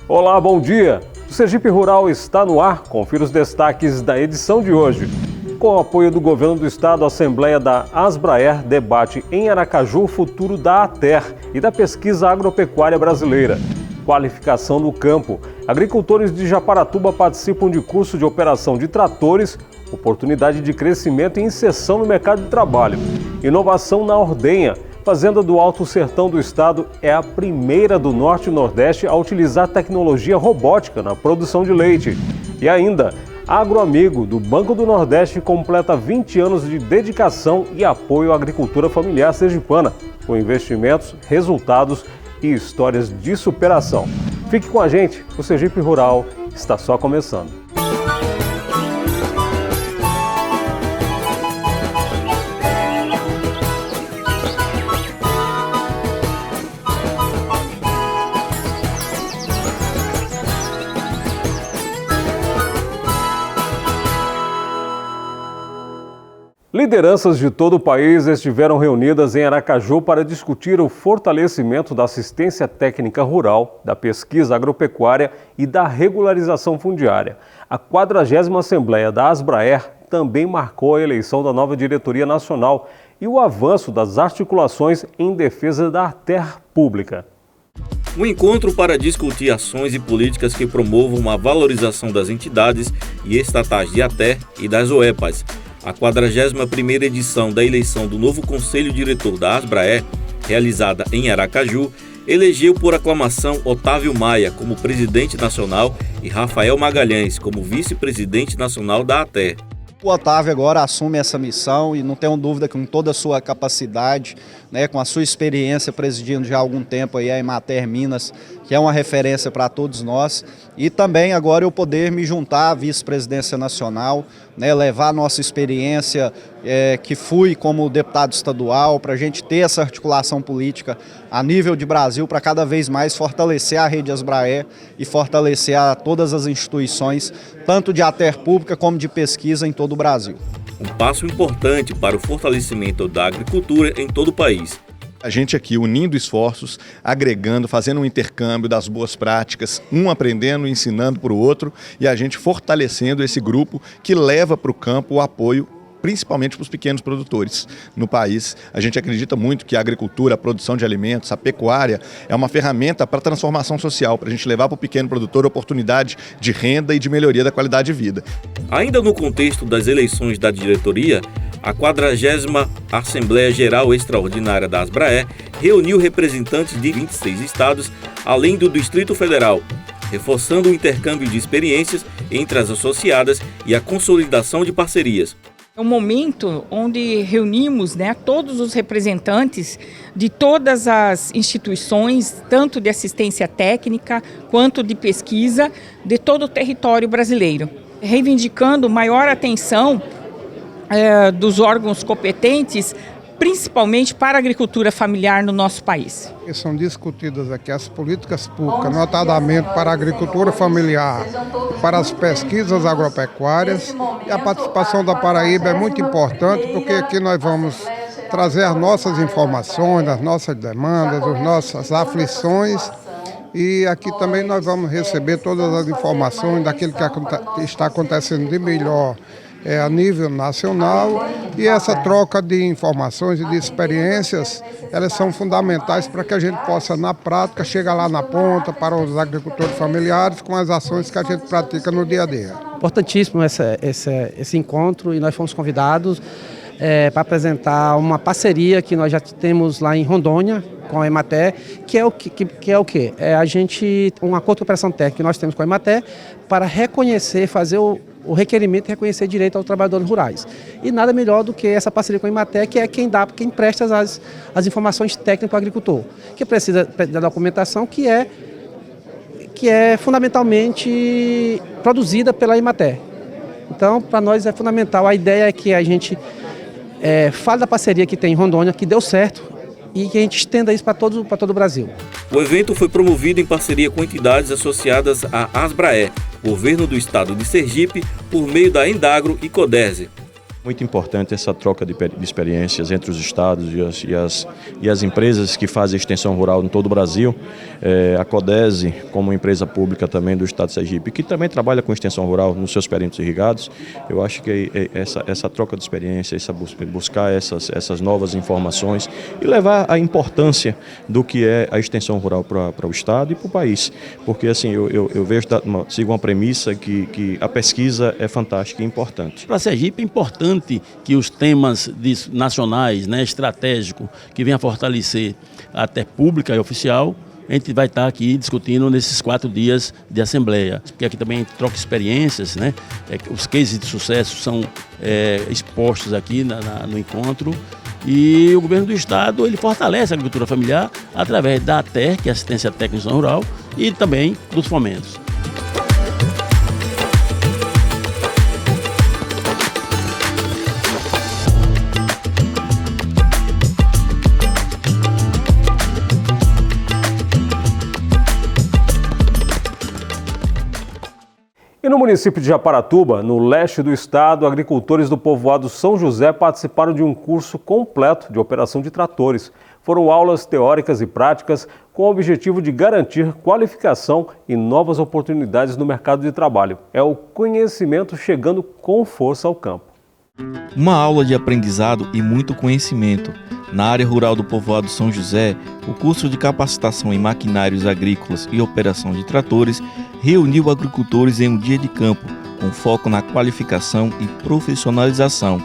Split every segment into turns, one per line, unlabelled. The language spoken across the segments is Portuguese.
Olá, bom dia! O Sergipe Rural está no ar. Confira os destaques da edição de hoje. Com o apoio do Governo do Estado, a Assembleia da Asbraer debate em Aracaju o futuro da ATER e da pesquisa agropecuária brasileira. Qualificação no campo. Agricultores de Japaratuba participam de curso de operação de tratores, oportunidade de crescimento e inserção no mercado de trabalho. Inovação na ordenha. Fazenda do Alto Sertão do Estado é a primeira do Norte e Nordeste a utilizar tecnologia robótica na produção de leite. E ainda, Agroamigo, do Banco do Nordeste, completa 20 anos de dedicação e apoio à agricultura familiar sergipana, com investimentos, resultados e histórias de superação. Fique com a gente, o Sergipe Rural está só começando. Lideranças de todo o país estiveram reunidas em Aracaju para discutir o fortalecimento da assistência técnica rural, da pesquisa agropecuária e da regularização fundiária. A 40ª Assembleia da Asbraer também marcou a eleição da nova diretoria nacional e o avanço das articulações em defesa da ATER pública.
Um encontro para discutir ações e políticas que promovam uma valorização das entidades e estatais de ATER e das OEPAs. A 41ª edição da eleição do novo Conselho Diretor da Asbraer, realizada em Aracaju, elegeu por aclamação Otávio Maia como presidente nacional e Rafael Magalhães como vice-presidente nacional da ATER.
O Otávio agora assume essa missão e não tenho dúvida que com toda a sua capacidade, com a sua experiência presidindo já há algum tempo aí a Emater Minas, que é uma referência para todos nós, e também agora eu poder me juntar à vice-presidência nacional, levar a nossa experiência que fui como deputado estadual, para a gente ter essa articulação política a nível de Brasil, para cada vez mais fortalecer a rede Asbraer e fortalecer todas as instituições, tanto de ATER pública como de pesquisa em todo o Brasil.
Um passo importante para o fortalecimento da agricultura em todo o país.
A gente aqui unindo esforços, agregando, fazendo um intercâmbio das boas práticas, um aprendendo e ensinando para o outro, e a gente fortalecendo esse grupo que leva para o campo o apoio, principalmente para os pequenos produtores no país. A gente acredita muito que a agricultura, a produção de alimentos, a pecuária é uma ferramenta para a transformação social, para a gente levar para o pequeno produtor a oportunidade de renda e de melhoria da qualidade de vida.
Ainda no contexto das eleições da diretoria, a 40ª Assembleia Geral Extraordinária da Asbraer reuniu representantes de 26 estados, além do Distrito Federal, reforçando o intercâmbio de experiências entre as associadas e a consolidação de parcerias.
É um momento onde reunimos todos os representantes de todas as instituições, tanto de assistência técnica quanto de pesquisa, de todo o território brasileiro, reivindicando maior atenção dos órgãos competentes, principalmente para a agricultura familiar no nosso país.
São discutidas aqui as políticas públicas, notadamente para a agricultura familiar, para as pesquisas agropecuárias, e a participação da Paraíba é muito importante, porque aqui nós vamos trazer as nossas informações, as nossas demandas, as nossas aflições, e aqui também nós vamos receber todas as informações daquilo que está acontecendo de melhor a nível nacional, e essa troca de informações e de experiências, elas são fundamentais para que a gente possa, na prática, chegar lá na ponta para os agricultores familiares com as ações que a gente pratica no dia a dia.
Importantíssimo esse encontro, e nós fomos convidados para apresentar uma parceria que nós já temos lá em Rondônia com a Emater, que é o quê? É a gente, um acordo de cooperação técnica que nós temos com a Emater para reconhecer, fazer o requerimento e reconhecer direito aos trabalhadores rurais. E nada melhor do que essa parceria com a Emater, que é quem presta as informações técnicas para o agricultor, que precisa da documentação que é fundamentalmente produzida pela Emater. Então, para nós é fundamental. A ideia é que a gente fale da parceria que tem em Rondônia, que deu certo, e que a gente estenda isso para todo o Brasil.
O evento foi promovido em parceria com entidades associadas à Asbraer, Governo do Estado de Sergipe, por meio da Endagro e Coderze.
Muito importante essa troca de experiências entre os estados e as empresas que fazem extensão rural em todo o Brasil. A CODESE, como empresa pública também do estado de Sergipe, que também trabalha com extensão rural nos seus perímetros irrigados. Eu acho que essa troca de experiência, buscar essas novas informações e levar a importância do que é a extensão rural para o estado e para o país. Porque assim, eu vejo, sigo uma premissa que a pesquisa é fantástica e importante.
Para Sergipe é importante que os temas nacionais, né, estratégicos, que venham a fortalecer a TER pública e oficial, a gente vai estar aqui discutindo nesses 4 dias de assembleia. Porque aqui também troca experiências, né? Os cases de sucesso são expostos aqui no encontro. E o governo do estado ele fortalece a agricultura familiar através da ATER, que é Assistência Técnica Rural, e também dos fomentos.
E no município de Japaratuba, no leste do estado, agricultores do povoado São José participaram de um curso completo de operação de tratores. Foram aulas teóricas e práticas com o objetivo de garantir qualificação e novas oportunidades no mercado de trabalho. É o conhecimento chegando com força ao campo.
Uma aula de aprendizado e muito conhecimento. Na área rural do povoado São José, o curso de capacitação em maquinários agrícolas e operação de tratores reuniu agricultores em um dia de campo, com foco na qualificação e profissionalização.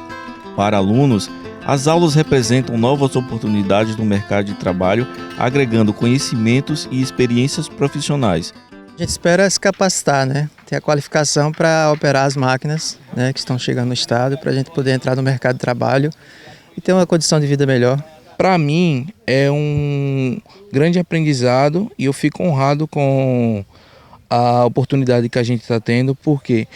Para alunos, as aulas representam novas oportunidades no mercado de trabalho, agregando conhecimentos e experiências profissionais.
A gente espera se capacitar, né? Ter a qualificação para operar as máquinas, né, que estão chegando no estado, para a gente poder entrar no mercado de trabalho e ter uma condição de vida melhor.
Para mim é um grande aprendizado e eu fico honrado com a oportunidade que a gente está tendo, porque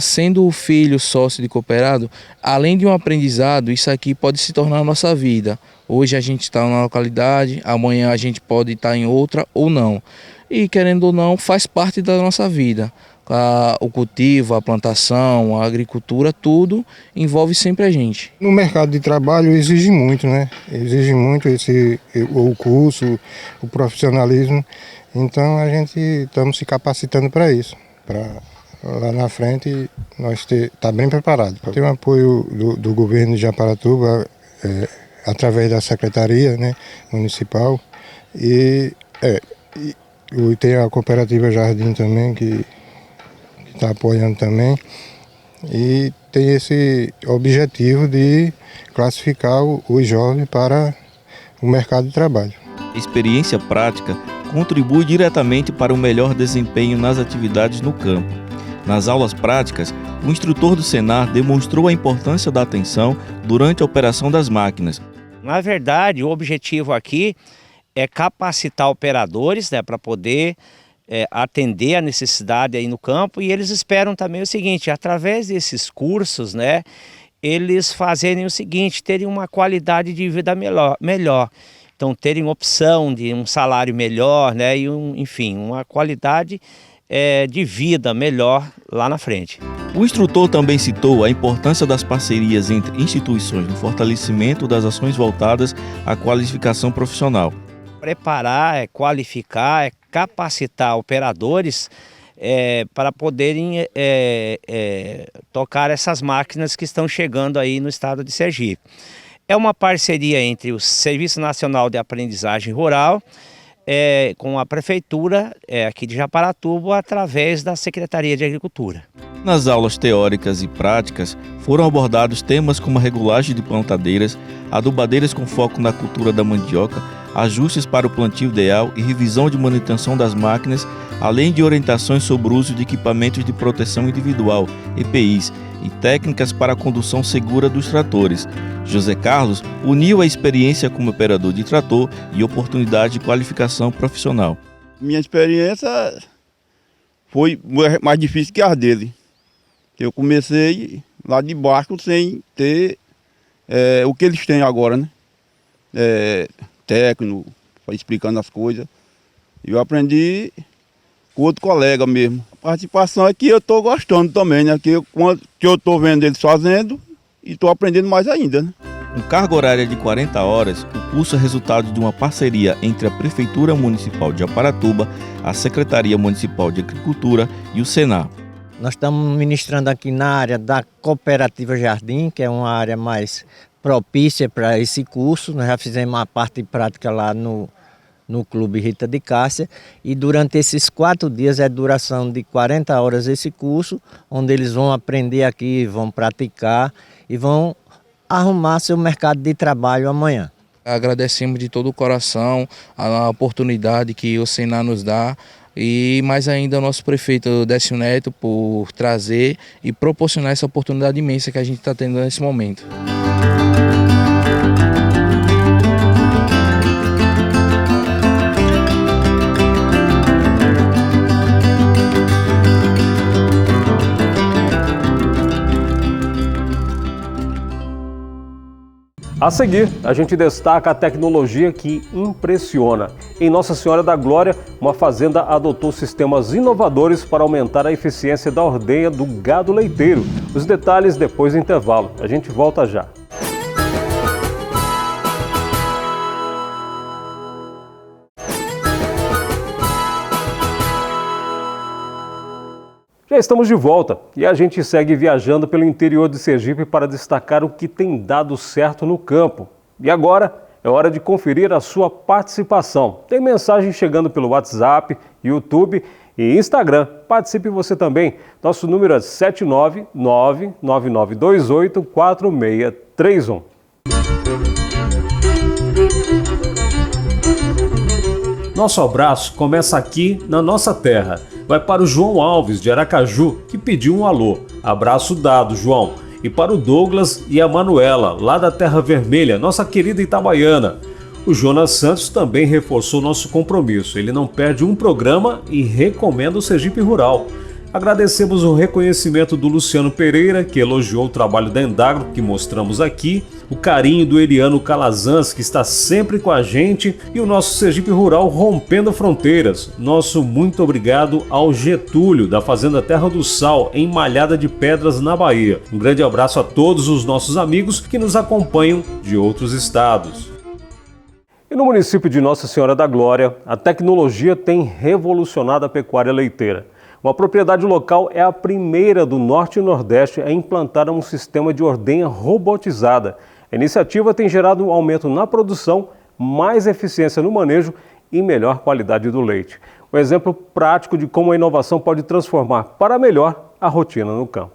sendo o filho sócio de cooperado, além de um aprendizado, isso aqui pode se tornar a nossa vida. Hoje a gente está numa localidade, amanhã a gente pode estar em outra ou não. E querendo ou não, faz parte da nossa vida. O cultivo, a plantação, a agricultura, tudo envolve sempre a gente.
No mercado de trabalho exige muito, né? Exige muito o curso, o profissionalismo. Então a gente estamos se capacitando para isso, para lá na frente nós estar bem preparados. Tem o apoio do governo de Japaratuba, através da secretaria, né, municipal, e tem a cooperativa Jardim também, que está apoiando também, e tem esse objetivo de classificar os jovens para o mercado de trabalho.
Experiência prática contribui diretamente para o melhor desempenho nas atividades no campo. Nas aulas práticas, o instrutor do Senar demonstrou a importância da atenção durante a operação das máquinas.
Na verdade, o objetivo aqui é capacitar operadores, né, para poder atender a necessidade aí no campo, e eles esperam também o seguinte: através desses cursos, né, eles fazerem o seguinte, terem uma qualidade de vida melhor. Então, terem opção de um salário melhor, né, e enfim, uma qualidade de vida melhor lá na frente.
O instrutor também citou a importância das parcerias entre instituições no fortalecimento das ações voltadas à qualificação profissional.
Preparar, qualificar, capacitar operadores para poderem tocar essas máquinas que estão chegando aí no estado de Sergipe. É uma parceria entre o Serviço Nacional de Aprendizagem Rural com a Prefeitura aqui de Japaratuba, através da Secretaria de Agricultura.
Nas aulas teóricas e práticas, foram abordados temas como a regulagem de plantadeiras, adubadeiras com foco na cultura da mandioca, ajustes para o plantio ideal e revisão de manutenção das máquinas, além de orientações sobre o uso de equipamentos de proteção individual, EPIs, e técnicas para a condução segura dos tratores. José Carlos uniu a experiência como operador de trator e oportunidade de qualificação profissional.
Minha experiência foi mais difícil que a dele. Eu comecei lá de baixo sem ter o que eles têm agora, né? Técnico, explicando as coisas. Eu aprendi com outro colega mesmo. A participação é que eu estou gostando também, né? Que eu estou vendo eles fazendo e estou aprendendo mais ainda, né?
Com carga horária de 40 horas, o curso é resultado de uma parceria entre a Prefeitura Municipal de Aparatuba, a Secretaria Municipal de Agricultura e o Senar.
Nós estamos ministrando aqui na área da Cooperativa Jardim, que é uma área mais propícia para esse curso. Nós já fizemos uma parte prática lá no Clube Rita de Cássia, e durante esses 4 dias é duração de 40 horas esse curso, onde eles vão aprender aqui, vão praticar e vão arrumar seu mercado de trabalho amanhã.
Agradecemos de todo o coração a oportunidade que o Senar nos dá, e mais ainda o nosso prefeito Décio Neto por trazer e proporcionar essa oportunidade imensa que a gente está tendo nesse momento.
A seguir, a gente destaca a tecnologia que impressiona. Em Nossa Senhora da Glória, uma fazenda adotou sistemas inovadores para aumentar a eficiência da ordenha do gado leiteiro. Os detalhes depois do intervalo. A gente volta já. Já estamos de volta e a gente segue viajando pelo interior de Sergipe para destacar o que tem dado certo no campo. E agora é hora de conferir a sua participação. Tem mensagem chegando pelo WhatsApp, YouTube e Instagram. Participe você também. Nosso número é 79999284631. Nosso abraço começa aqui na nossa terra. Vai para o João Alves, de Aracaju, que pediu um alô. Abraço dado, João. E para o Douglas e a Manuela, lá da Terra Vermelha, nossa querida Itabaiana. O Jonas Santos também reforçou nosso compromisso. Ele não perde um programa e recomenda o Sergipe Rural. Agradecemos o reconhecimento do Luciano Pereira, que elogiou o trabalho da Endagro, que mostramos aqui, o carinho do Eliano Calazans, que está sempre com a gente, e o nosso Sergipe Rural rompendo fronteiras. Nosso muito obrigado ao Getúlio, da Fazenda Terra do Sal, em Malhada de Pedras, na Bahia. Um grande abraço a todos os nossos amigos que nos acompanham de outros estados. E no município de Nossa Senhora da Glória, a tecnologia tem revolucionado a pecuária leiteira. Uma propriedade local é a primeira do Norte e Nordeste a implantar um sistema de ordenha robotizada. A iniciativa tem gerado um aumento na produção, mais eficiência no manejo e melhor qualidade do leite. Um exemplo prático de como a inovação pode transformar para melhor a rotina no campo.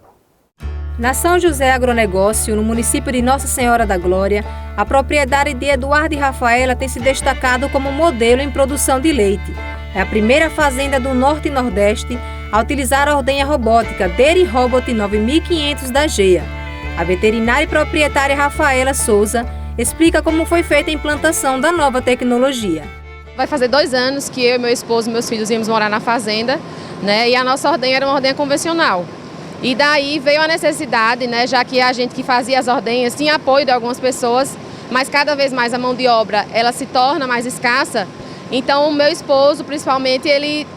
Na São José Agronegócio, no município de Nossa Senhora da Glória, a propriedade de Eduardo e Rafaela tem se destacado como modelo em produção de leite. É a primeira fazenda do Norte e Nordeste a utilizar a ordenha robótica Dairy Robot 9500 da GEA. A veterinária e proprietária Rafaela Souza explica como foi feita a implantação da nova tecnologia.
Vai fazer 2 anos que eu, meu esposo e meus filhos íamos morar na fazenda, né? E a nossa ordenha era uma ordenha convencional. E daí veio a necessidade, né? Já que a gente que fazia as ordenhas tinha apoio de algumas pessoas, mas cada vez mais a mão de obra ela se torna mais escassa. Então o meu esposo, principalmente, ele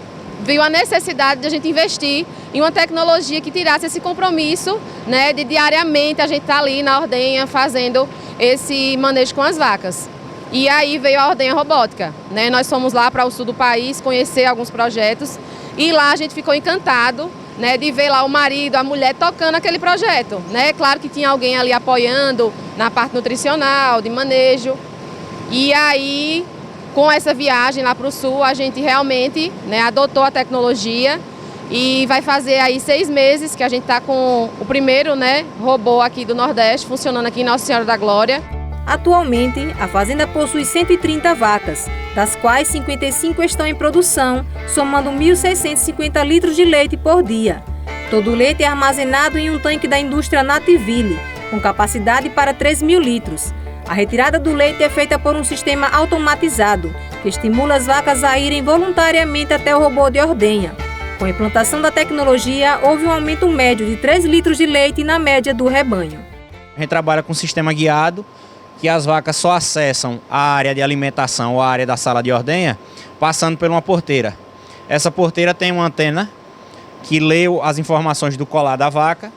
viu a necessidade de a gente investir em uma tecnologia que tirasse esse compromisso, né, de diariamente a gente estar ali na ordenha fazendo esse manejo com as vacas. E aí veio a ordenha robótica, né? Nós fomos lá para o sul do país conhecer alguns projetos e lá a gente ficou encantado, né, de ver lá o marido, a mulher tocando aquele projeto, né? Claro que tinha alguém ali apoiando na parte nutricional, de manejo. E aí, com essa viagem lá para o sul, a gente realmente, né, adotou a tecnologia e vai fazer aí 6 meses que a gente está com o primeiro, né, robô aqui do Nordeste funcionando aqui em Nossa Senhora da Glória.
Atualmente, a fazenda possui 130 vacas, das quais 55 estão em produção, somando 1.650 litros de leite por dia. Todo o leite é armazenado em um tanque da indústria Nativille, com capacidade para 3.000 litros. A retirada do leite é feita por um sistema automatizado, que estimula as vacas a irem voluntariamente até o robô de ordenha. Com a implantação da tecnologia, houve um aumento médio de 3 litros de leite na média do rebanho.
A gente trabalha com um sistema guiado, que as vacas só acessam a área de alimentação ou a área da sala de ordenha, passando por uma porteira. Essa porteira tem uma antena que lê as informações do colar da vaca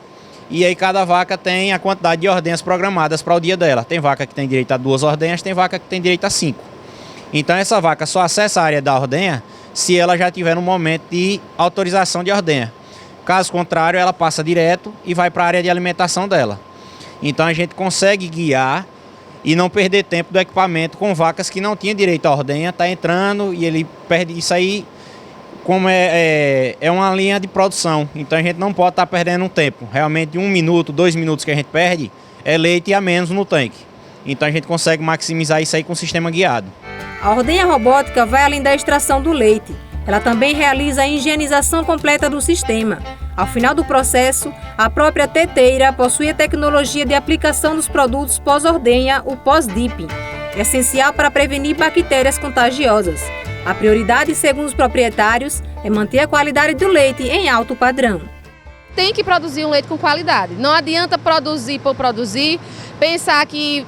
e aí cada vaca tem a quantidade de ordenhas programadas para o dia dela. Tem vaca que tem direito a 2 ordenhas, tem vaca que tem direito a 5. Então essa vaca só acessa a área da ordenha se ela já tiver no momento de autorização de ordenha. Caso contrário, ela passa direto e vai para a área de alimentação dela. Então a gente consegue guiar e não perder tempo do equipamento com vacas que não tinham direito à ordenha, está entrando e ele perde isso aí, como é uma linha de produção. Então a gente não pode estar perdendo um tempo. Realmente 1 minuto, 2 minutos que a gente perde é leite a menos no tanque. Então a gente consegue maximizar isso aí com o sistema guiado.
A ordenha robótica vai além da extração do leite. Ela também realiza a higienização completa do sistema. Ao final do processo, a própria teteira possui a tecnologia de aplicação dos produtos pós-ordenha, o pós-dipping, essencial para prevenir bactérias contagiosas. A prioridade, segundo os proprietários, é manter a qualidade do leite em alto padrão.
Tem que produzir um leite com qualidade. Não adianta produzir por produzir, pensar que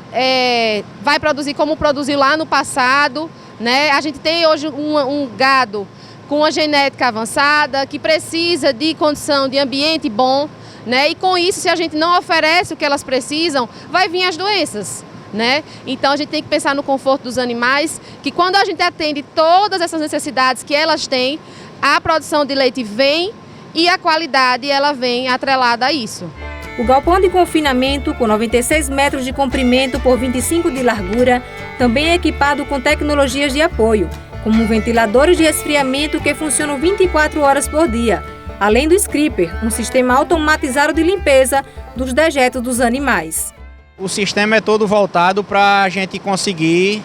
vai produzir como produziu lá no passado, né? A gente tem hoje um gado com uma genética avançada, que precisa de condição de ambiente bom, né? E com isso, se a gente não oferece o que elas precisam, vai vir as doenças, né? Então a gente tem que pensar no conforto dos animais, que quando a gente atende todas essas necessidades que elas têm, a produção de leite vem e a qualidade ela vem atrelada a isso.
O galpão de confinamento, com 96 metros de comprimento por 25 de largura, também é equipado com tecnologias de apoio, como ventiladores de resfriamento que funcionam 24 horas por dia, além do Screeper, um sistema automatizado de limpeza dos dejetos dos animais.
O sistema é todo voltado para a gente conseguir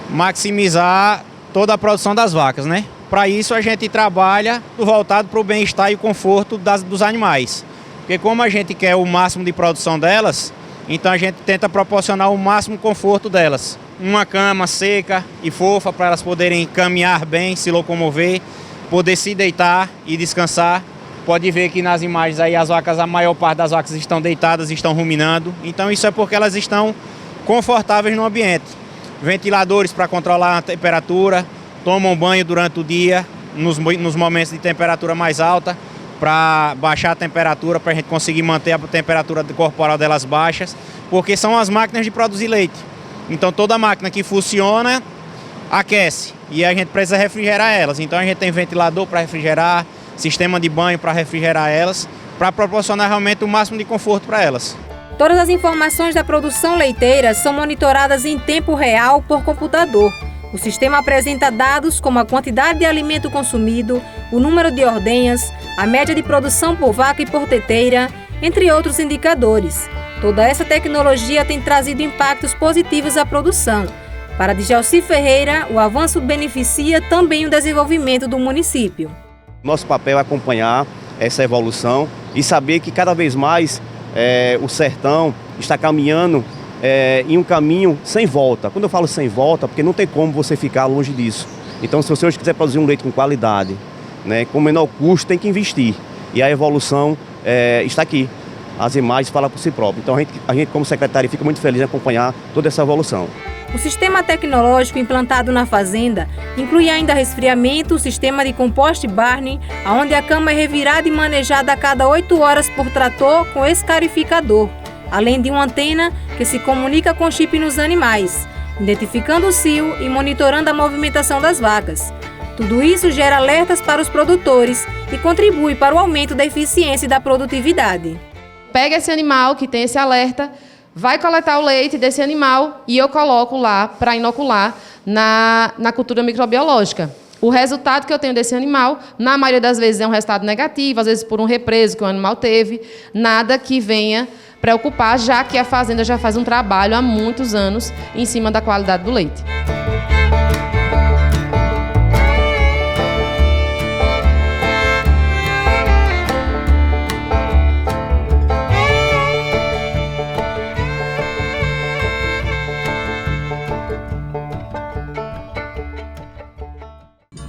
maximizar toda a produção das vacas, né? Para isso a gente trabalha voltado para o bem-estar e o conforto dos animais. Porque como a gente quer o máximo de produção delas, então a gente tenta proporcionar o máximo conforto delas. Uma cama seca e fofa para elas poderem caminhar bem, se locomover, poder se deitar e descansar. Pode ver que nas imagens aí as vacas, a maior parte das vacas estão deitadas, estão ruminando. Então isso é porque elas estão confortáveis no ambiente. Ventiladores para controlar a temperatura, tomam banho durante o dia, nos momentos de temperatura mais alta, para baixar a temperatura, para a gente conseguir manter a temperatura corporal delas baixas, porque são as máquinas de produzir leite. Então toda máquina que funciona aquece e a gente precisa refrigerar elas. Então a gente tem ventilador para refrigerar, sistema de banho para refrigerar elas, para proporcionar realmente o máximo de conforto para elas.
Todas as informações da produção leiteira são monitoradas em tempo real por computador. O sistema apresenta dados como a quantidade de alimento consumido, o número de ordenhas, a média de produção por vaca e por teteira, entre outros indicadores. Toda essa tecnologia tem trazido impactos positivos à produção. Para Djalci Ferreira, o avanço beneficia também o desenvolvimento do município.
Nosso papel é acompanhar essa evolução e saber que cada vez mais o sertão está caminhando em um caminho sem volta. Quando eu falo sem volta, porque não tem como você ficar longe disso. Então, se você hoje quiser produzir um leite com qualidade, né, com menor custo, tem que investir. E a evolução está aqui. As imagens falam por si próprias. Então, a gente como secretário, fica muito feliz em acompanhar toda essa evolução.
O sistema tecnológico implantado na fazenda inclui ainda resfriamento, sistema de compost barney, onde a cama é revirada e manejada a cada 8 horas por trator com escarificador, além de uma antena que se comunica com chip nos animais, identificando o cio e monitorando a movimentação das vacas. Tudo isso gera alertas para os produtores e contribui para o aumento da eficiência e da produtividade.
Pega esse animal que tem esse alerta, vai coletar o leite desse animal e eu coloco lá para inocular na cultura microbiológica. O resultado que eu tenho desse animal, na maioria das vezes é um resultado negativo, às vezes por um represo que o animal teve, nada que venha preocupar, já que a fazenda já faz um trabalho há muitos anos em cima da qualidade do leite.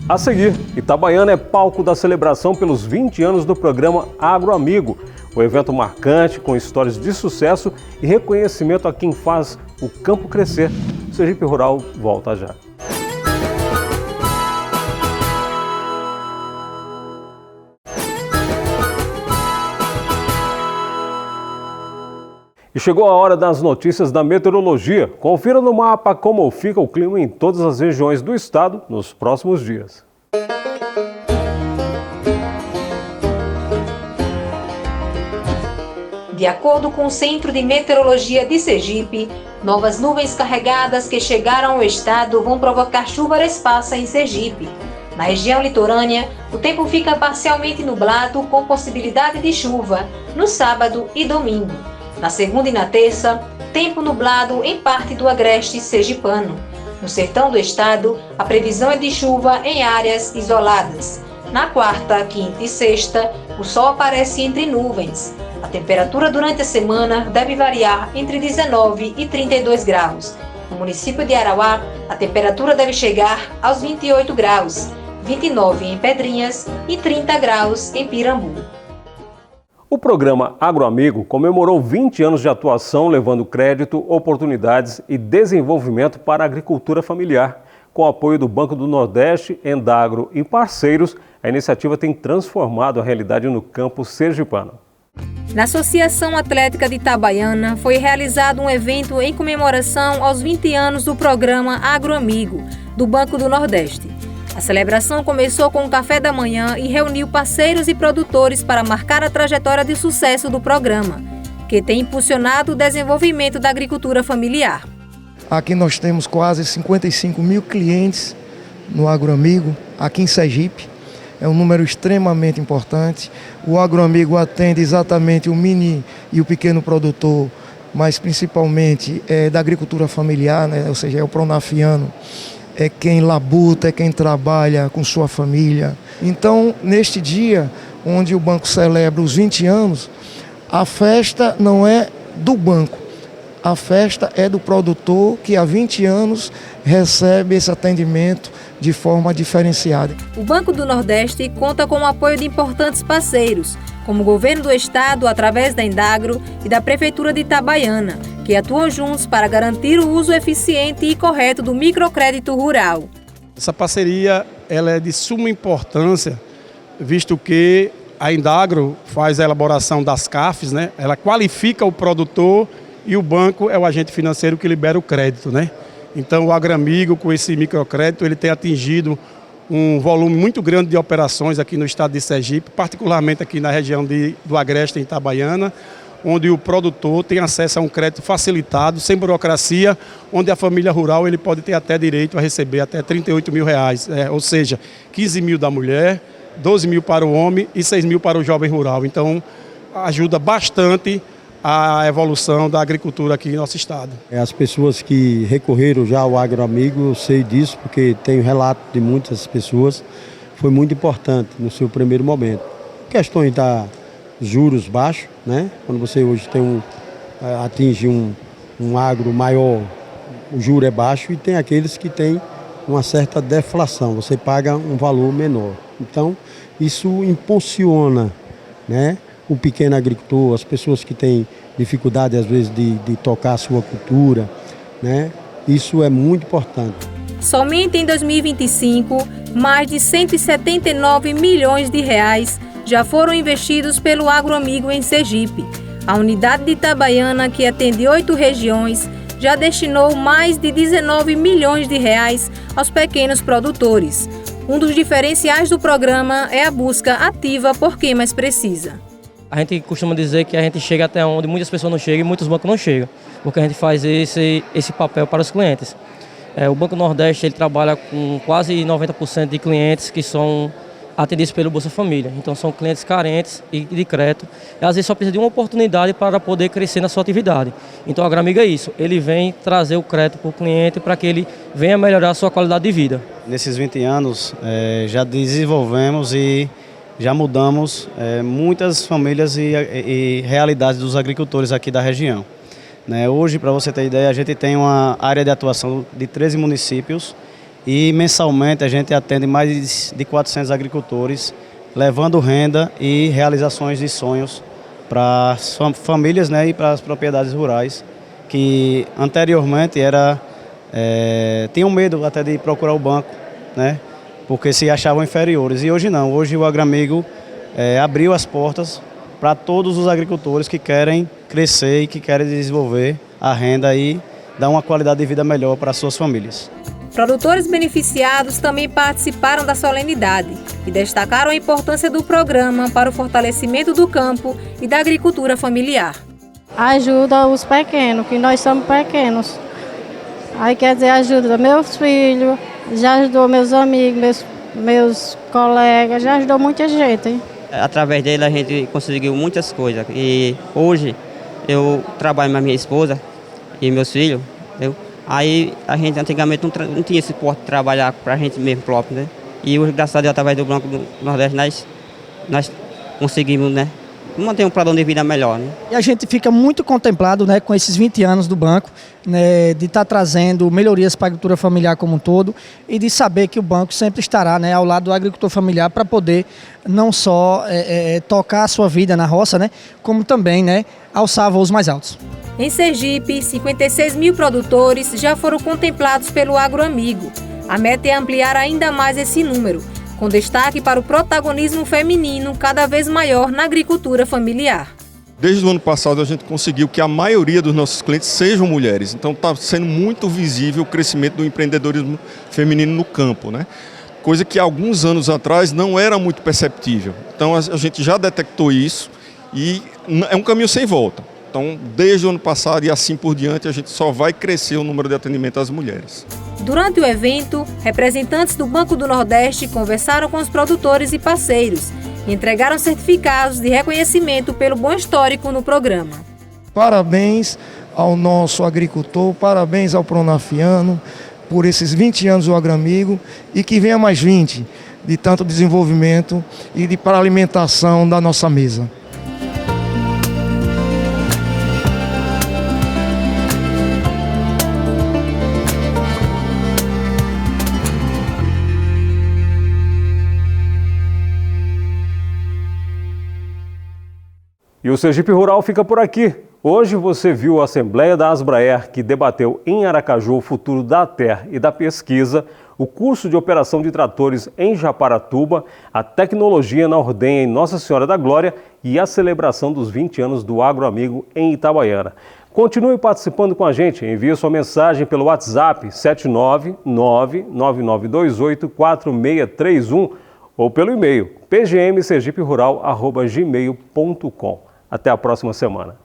A seguir, Itabaiana é palco da celebração pelos 20 anos do programa Agroamigo. O evento marcante com histórias de sucesso e reconhecimento a quem faz o campo crescer. O Sergipe Rural volta já. E chegou a hora das notícias da meteorologia. Confira no mapa como fica o clima em todas as regiões do estado nos próximos dias.
De acordo com o Centro de Meteorologia de Sergipe, novas nuvens carregadas que chegaram ao estado vão provocar chuva esparsa em Sergipe. Na região litorânea, o tempo fica parcialmente nublado com possibilidade de chuva no sábado e domingo. Na segunda e na terça, tempo nublado em parte do agreste sergipano. No sertão do estado, a previsão é de chuva em áreas isoladas. Na quarta, quinta e sexta, o sol aparece entre nuvens. A temperatura durante a semana deve variar entre 19 e 32 graus. No município de Arauá, a temperatura deve chegar aos 28 graus, 29 em Pedrinhas e 30 graus em Pirambu.
O programa Agroamigo comemorou 20 anos de atuação, levando crédito, oportunidades e desenvolvimento para a agricultura familiar. Com o apoio do Banco do Nordeste, Endagro e parceiros, a iniciativa tem transformado a realidade no campo sergipano.
Na Associação Atlética de Itabaiana, foi realizado um evento em comemoração aos 20 anos do programa Agroamigo, do Banco do Nordeste. A celebração começou com um café da manhã e reuniu parceiros e produtores para marcar a trajetória de sucesso do programa, que tem impulsionado o desenvolvimento da agricultura familiar.
Aqui nós temos quase 55 mil clientes no Agroamigo, aqui em Sergipe. É um número extremamente importante. O Agroamigo atende exatamente o mini e o pequeno produtor, mas principalmente da agricultura familiar, né? Ou seja, é o pronafiano. É quem labuta, é quem trabalha com sua família. Então, neste dia, onde o banco celebra os 20 anos, a festa não é do banco, a festa é do produtor que há 20 anos recebe esse atendimento de forma diferenciada.
O Banco do Nordeste conta com o apoio de importantes parceiros, como o Governo do Estado, através da Endagro e da Prefeitura de Itabaiana, que atuam juntos para garantir o uso eficiente e correto do microcrédito rural.
Essa parceria ela é de suma importância, visto que a Endagro faz a elaboração das CAFs, né? Ela qualifica o produtor e o banco é o agente financeiro que libera o crédito, né? Então o Agroamigo, com esse microcrédito, ele tem atingido um volume muito grande de operações aqui no estado de Sergipe, particularmente aqui na região do Agreste, em Itabaiana, onde o produtor tem acesso a um crédito facilitado, sem burocracia, onde a família rural ele pode ter até direito a receber até R$38 mil, ou seja, 15 mil da mulher, 12 mil para o homem e 6 mil para o jovem rural. Então, ajuda bastante a evolução da agricultura aqui em nosso estado.
As pessoas que recorreram já ao Agroamigo, eu sei disso, porque tenho relato de muitas pessoas, foi muito importante no seu primeiro momento. Questões da juros baixos, né? Quando você hoje atinge um agro maior, o juro é baixo, e tem aqueles que têm uma certa deflação, você paga um valor menor. Então, isso impulsiona, né, o pequeno agricultor, as pessoas que têm dificuldade às vezes de tocar a sua cultura, né? Isso é muito importante.
Somente em 2025, mais de 179 milhões de reais já foram investidos pelo Agroamigo em Sergipe. A unidade de Itabaiana, que atende 8 regiões, já destinou mais de 19 milhões de reais aos pequenos produtores. Um dos diferenciais do programa é a busca ativa por quem mais precisa.
A gente costuma dizer que a gente chega até onde muitas pessoas não chegam e muitos bancos não chegam, porque a gente faz esse papel para os clientes. O Banco Nordeste ele trabalha com quase 90% de clientes que são atendidos pelo Bolsa Família. Então são clientes carentes e de crédito. E às vezes só precisa de uma oportunidade para poder crescer na sua atividade. Então o Agroamigo é isso, ele vem trazer o crédito para o cliente para que ele venha melhorar a sua qualidade de vida.
Nesses 20 anos já desenvolvemos e já mudamos muitas famílias e realidades dos agricultores aqui da região. Hoje, para você ter ideia, a gente tem uma área de atuação de 13 municípios e mensalmente a gente atende mais de 400 agricultores, levando renda e realizações de sonhos para as famílias, e para as propriedades rurais, que anteriormente tinham medo até de procurar o banco, porque se achavam inferiores. E hoje não, hoje o Agroamigo abriu as portas para todos os agricultores que querem crescer e que querem desenvolver a renda e dar uma qualidade de vida melhor para suas famílias.
Produtores beneficiados também participaram da solenidade e destacaram a importância do programa para o fortalecimento do campo e da agricultura familiar.
Ajuda os pequenos, que nós somos pequenos. Aí quer dizer, ajuda meus filhos, já ajudou meus amigos, meus colegas, já ajudou muita gente, hein?
Através dele a gente conseguiu muitas coisas e hoje eu trabalho com a minha esposa e meus filhos, entendeu? Aí a gente antigamente não tinha esse porte de trabalhar para a gente mesmo próprio, né? E hoje, graças a Deus, através do Banco do Nordeste, nós conseguimos, né, manter um padrão de vida melhor, né?
E a gente fica muito contemplado, né, com esses 20 anos do banco, né, de estar trazendo melhorias para a agricultura familiar como um todo e de saber que o banco sempre estará, né, ao lado do agricultor familiar para poder não só tocar a sua vida na roça, né, como também, né, alçar voos mais altos.
Em Sergipe, 56 mil produtores já foram contemplados pelo Agroamigo. A meta é ampliar ainda mais esse número, com destaque para o protagonismo feminino cada vez maior na agricultura familiar.
Desde o ano passado a gente conseguiu que a maioria dos nossos clientes sejam mulheres, então está sendo muito visível o crescimento do empreendedorismo feminino no campo, né? Coisa que há alguns anos atrás não era muito perceptível. Então a gente já detectou isso e é um caminho sem volta. Então, desde o ano passado e assim por diante, a gente só vai crescer o número de atendimento às mulheres.
Durante o evento, representantes do Banco do Nordeste conversaram com os produtores e parceiros e entregaram certificados de reconhecimento pelo bom histórico no programa.
Parabéns ao nosso agricultor, parabéns ao Pronafiano por esses 20 anos do Agroamigo e que venha mais 20 de tanto desenvolvimento e para a alimentação da nossa mesa.
E o Sergipe Rural fica por aqui. Hoje você viu a Assembleia da Asbraer, que debateu em Aracaju o futuro da ATER e da pesquisa, o curso de operação de tratores em Japaratuba, a tecnologia na ordenha em Nossa Senhora da Glória e a celebração dos 20 anos do Agroamigo em Itabaiana. Continue participando com a gente. Envie sua mensagem pelo WhatsApp 79999284631 ou pelo e-mail pgmsergiperural@gmail.com. Até a próxima semana.